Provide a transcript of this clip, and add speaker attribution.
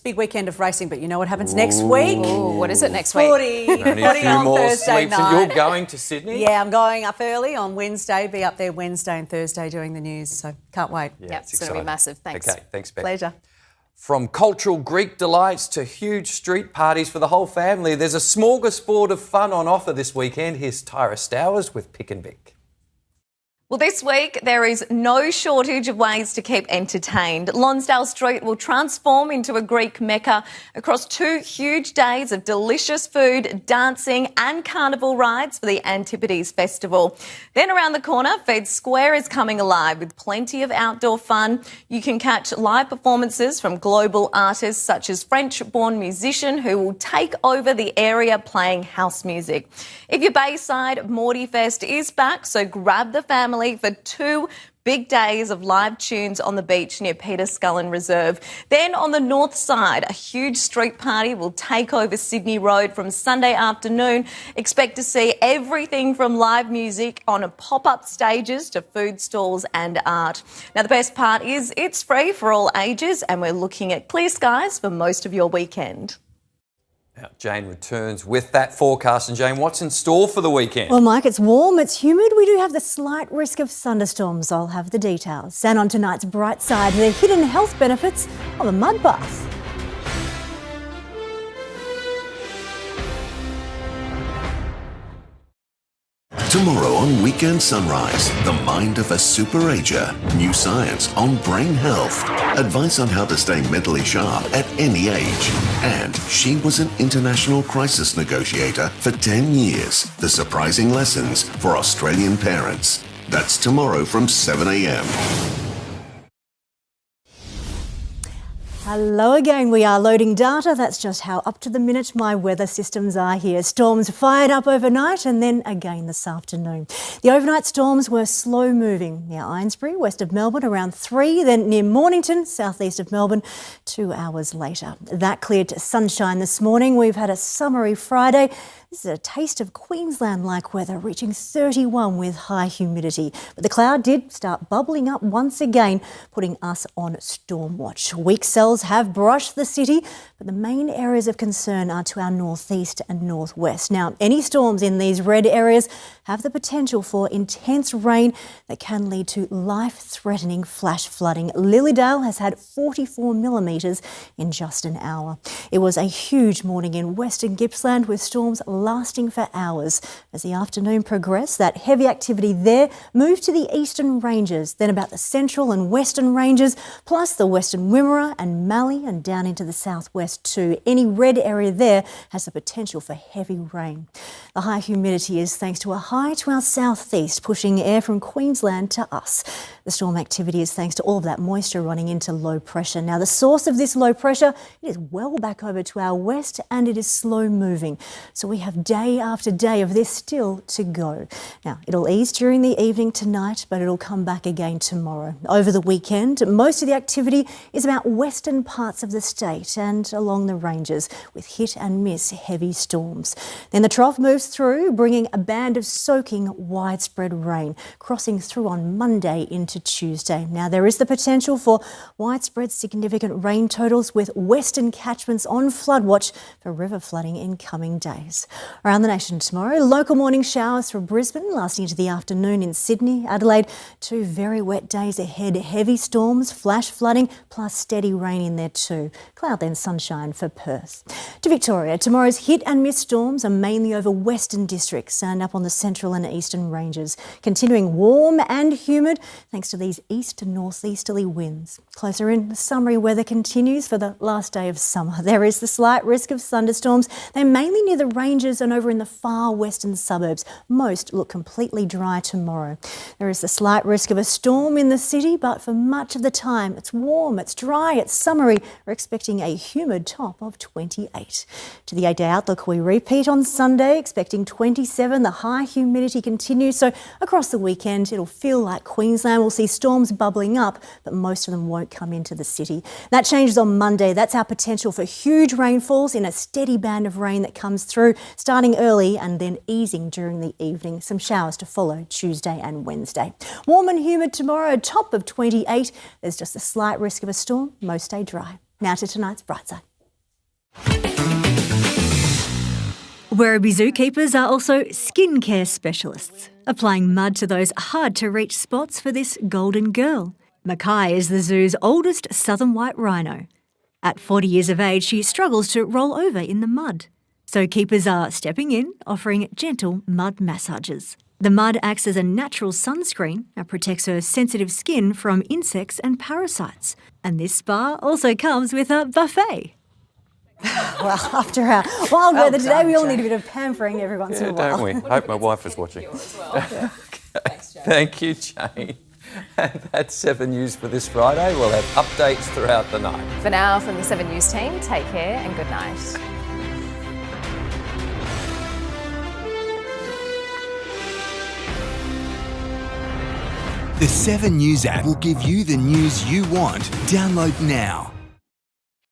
Speaker 1: Big weekend of racing, but you know what happens next week?
Speaker 2: Ooh, what is it next week?
Speaker 1: Only
Speaker 3: a few
Speaker 1: on
Speaker 3: more
Speaker 1: Thursday
Speaker 3: sleeps.
Speaker 1: night.
Speaker 3: And you're going to Sydney?
Speaker 1: Yeah, I'm going up early on Wednesday, be up there Wednesday and Thursday doing the news, so can't wait.
Speaker 3: Yeah,
Speaker 2: it's going to be massive. Thanks.
Speaker 3: Okay, thanks, Beck.
Speaker 1: Pleasure.
Speaker 3: From cultural Greek delights to huge street parties for the whole family, there's a smorgasbord of fun on offer this weekend. Here's Tyra Stowers with Pick and Vic.
Speaker 2: Well, this week there is no shortage of ways to keep entertained. Lonsdale Street will transform into a Greek mecca across 2 huge days of delicious food, dancing and carnival rides for the Antipodes Festival. Then around the corner, Fed Square is coming alive with plenty of outdoor fun. You can catch live performances from global artists such as French-born musician who will take over the area playing house music. If you're Bayside, Morty Fest is back, so grab the family for 2 big days of live tunes on the beach near Peter Scullen Reserve. Then on the north side, a huge street party will take over Sydney Road from Sunday afternoon. Expect to see everything from live music on pop-up stages to food stalls and art. Now, the best part is it's free for all ages and we're looking at clear skies for most of your weekend.
Speaker 3: Now, Jane returns with that forecast. And Jane, what's in store for the weekend?
Speaker 4: Well, Mike, it's warm, it's humid. We do have the slight risk of thunderstorms. I'll have the details. And on tonight's bright side, the hidden health benefits of a mud bath.
Speaker 5: Tomorrow on Weekend Sunrise, the mind of a super-ager, new science on brain health, advice on how to stay mentally sharp at any age. And she was an international crisis negotiator for 10 years. The surprising lessons for Australian parents. That's tomorrow from 7 a.m.
Speaker 4: Hello again, we are loading data. That's just how up to the minute my weather systems are here. Storms fired up overnight and then again this afternoon. The overnight storms were slow moving near Eynesbury, west of Melbourne around 3, then near Mornington, southeast of Melbourne, 2 hours later. That cleared to sunshine this morning. We've had a summery Friday. This is a taste of Queensland-like weather, reaching 31 with high humidity. But the cloud did start bubbling up once again, putting us on storm watch. Weak cells have brushed the city, but the main areas of concern are to our northeast and northwest. Now, any storms in these red areas have the potential for intense rain that can lead to life-threatening flash flooding. Lilydale has had 44 millimetres in just an hour. It was a huge morning in Western Gippsland with storms lasting for hours. As the afternoon progressed, that heavy activity there moved to the eastern ranges, then about the central and western ranges, plus the western Wimmera and Mallee and down into the southwest too. Any red area there has the potential for heavy rain. The high humidity is thanks to a high to our southeast, pushing air from Queensland to us. The storm activity is thanks to all of that moisture running into low pressure. Now, the source of this low pressure, it is well back over to our west and it is slow moving. So we have day after day of this still to go. Now, it'll ease during the evening tonight, but it'll come back again tomorrow. Over the weekend, most of the activity is about western parts of the state and along the ranges with hit and miss heavy storms. Then the trough moves through, bringing a band of soaking widespread rain, crossing through on Monday into Tuesday. Now, there is the potential for widespread significant rain totals with western catchments on flood watch for river flooding in coming days. Around the nation tomorrow, local morning showers from Brisbane lasting into the afternoon in Sydney, Adelaide. 2 very wet days ahead. Heavy storms, flash flooding, plus steady rain in there too. Cloud then sunshine for Perth. To Victoria, tomorrow's hit and miss storms are mainly over western districts and up on the central and eastern ranges. Continuing warm and humid thanks to these east to northeasterly winds. Closer in, the summery weather continues for the last day of summer. There is the slight risk of thunderstorms. They're mainly near the ranges and over in the far western suburbs. Most look completely dry tomorrow. There is the slight risk of a storm in the city, but for much of the time it's warm, it's dry, it's summery. We're expecting a humid top of 28. To the 8-day outlook, we repeat on Sunday, expecting 27. The high humidity continues, so across the weekend it'll feel like Queensland will see storms bubbling up, but most of them won't come into the city. That changes on Monday. That's our potential for huge rainfalls in a steady band of rain that comes through, starting early and then easing during the evening. Some showers to follow Tuesday and Wednesday. Warm and humid tomorrow, a top of 28. There's just a slight risk of a storm. Most stay dry. Now to tonight's Bright Side. Werribee zookeepers are also skincare specialists, applying mud to those hard-to-reach spots for this golden girl. Mackay is the zoo's oldest southern white rhino. At 40 years of age, she struggles to roll over in the mud. So keepers are stepping in, offering gentle mud massages. The mud acts as a natural sunscreen and protects her sensitive skin from insects and parasites. And this spa also comes with a buffet. Well, after our wild weather today, we all need a bit of pampering every once in a while.
Speaker 3: Don't we? Hope my wife is watching. Thank you, Jane. And that's 7 News for this Friday. We'll have updates throughout the night.
Speaker 2: For now, from the 7 News team, take care and good night.
Speaker 6: The 7 News app will give you the news you want. Download now.